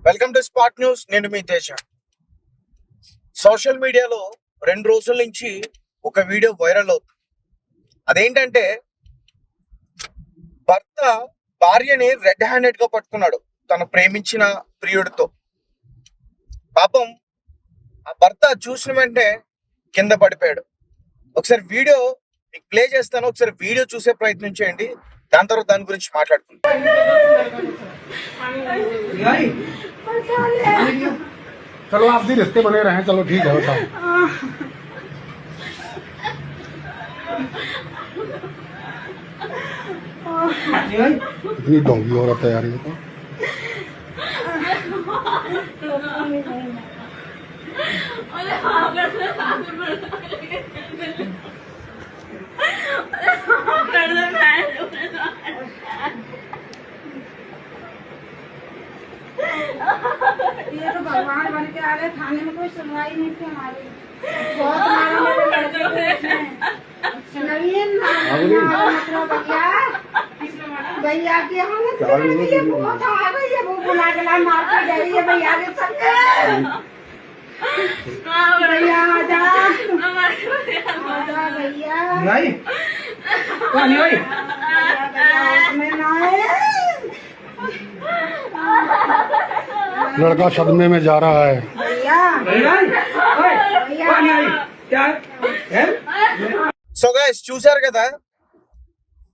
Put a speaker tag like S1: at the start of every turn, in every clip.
S1: Welcome to spot news. నేను మీ Teja. Social మీడియాలో 2 రోజుల నుంచి ఒక వీడియో వైరల్ అవుతుంది. అదేంటంటే భర్త భార్యని రెడ్ హ్యాండెడ్ గా పట్టుకున్నాడు తను ప్రేమించిన ప్రియుడితో. పాపం ఆ భర్త చూసిన వెంటనే కింద పడిపోయాడు. ఒకసారి వీడియో మీకు ప్లే చేస్తాను, ఒకసారి వీడియో చూసే ప్రయత్నం చేయండి. దాని తర్వాత దాని గురించి మాట్లాడుకుందాం.
S2: चलो आप भी रिश्ते बने रहे, चलो ठीक है बताओ। इतनी डोंगी औरत है यार ये तो।
S3: ये तो भगवान बन के आ गए, थाने में कोई सुनवाई नहीं थी हमारी। बहुत मारा मेरे लड़के को उसने। नवीन मतलब भैया की हालत ये बहुत हमारा ये वो बुला के ला मार के गई है भैया के संग। भैया आजा आजा भैया
S2: नहीं कहानी भाई
S3: में ना है।
S2: लड़का सदमे में जा रहा है।
S1: సో గైస్ చూశారు కదా.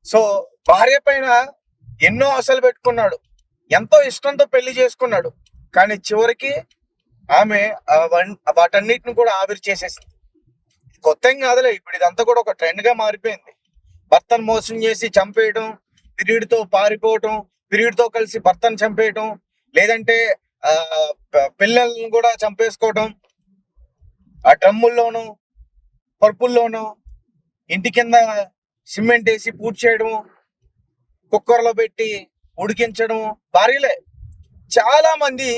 S1: సో భార్య పైన ఎన్నో ఆశలు పెట్టుకున్నాడు, ఎంతో ఇష్టంతో పెళ్లి చేసుకున్నాడు. కానీ చివరికి ఆమె వాటన్నిటిని కూడా ఆవిరి చేసేసింది. కొత్త ఏం కాదులే, ఇప్పుడు ఇదంతా కూడా ఒక ట్రెండ్ గా మారిపోయింది. భర్తను మోసం చేసి చంపేయడం, పిరియుడితో పారిపోవటం, పిరియుడితో కలిసి భర్తను చంపేయటం, లేదంటే పిల్లల్ని కూడా చంపేసుకోవటం, ఆ డ్రమ్ముల్లోనూ పరుపుల్లోనూ ఇంటి కింద సిమెంట్ వేసి పూర్తి చేయడం, కుక్కర్లో పెట్టి ఉడికించడం. భార్యలే చాలా మంది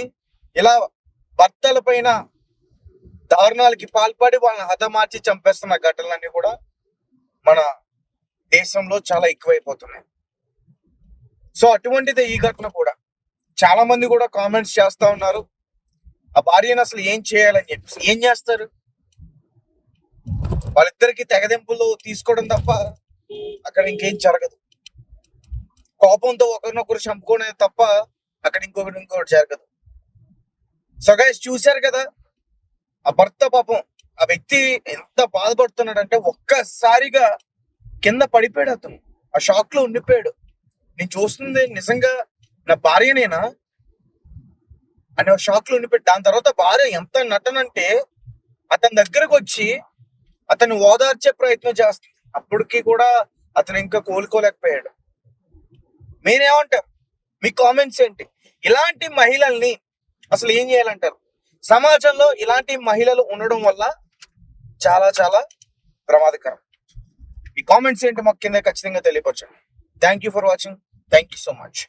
S1: ఇలా భర్తల పైన దారుణాలకి పాల్పడి వాళ్ళని హతమార్చి చంపేస్తున్న ఘటనలన్నీ కూడా మన దేశంలో చాలా ఎక్కువైపోతున్నాయి. సో అటువంటిదే ఈ ఘటన కూడా. చాలా మంది కూడా కామెంట్స్ చేస్తా ఉన్నారు, ఆ భార్యను అసలు ఏం చేయాలని చెప్పి. ఏం చేస్తారు? వాళ్ళిద్దరికి తెగదెంపులు తీసుకోవడం తప్ప అక్కడ ఇంకేం జరగదు. కోపంతో ఒకరినొకరు చంపుకోవడం తప్ప అక్కడ ఇంకొకటి జరగదు. సో గైస్ చూశారు కదా, ఆ భర్త పాపం ఆ వ్యక్తి ఎంత బాధపడుతున్నాడంటే ఒక్కసారిగా కింద పడిపోయాడు. అతను ఆ షాక్ లో ఉండిపోయాడు. నేను చూస్తుంది నిజంగా నా భార్యనేనా అనే షాక్ లో ఉండిపోయాడు. దాని తర్వాత భార్య ఎంత నటనంటే అతని దగ్గరకు వచ్చి అతన్ని ఓదార్చే ప్రయత్నం చేస్తుంది. అప్పటికి కూడా అతను ఇంకా కోలుకోలేకపోయాడు. మీరేమంటారు? మీ కామెంట్స్ ఏంటి? ఇలాంటి మహిళల్ని అసలు ఏం చేయాలంటారు? సమాజంలో ఇలాంటి మహిళలు ఉండడం వల్ల చాలా చాలా ప్రమాదకరం. ఈ కామెంట్స్ ఏంటి మాకు కింద ఖచ్చితంగా తెలియపరచండి. Thank you for watching. Thank you so much.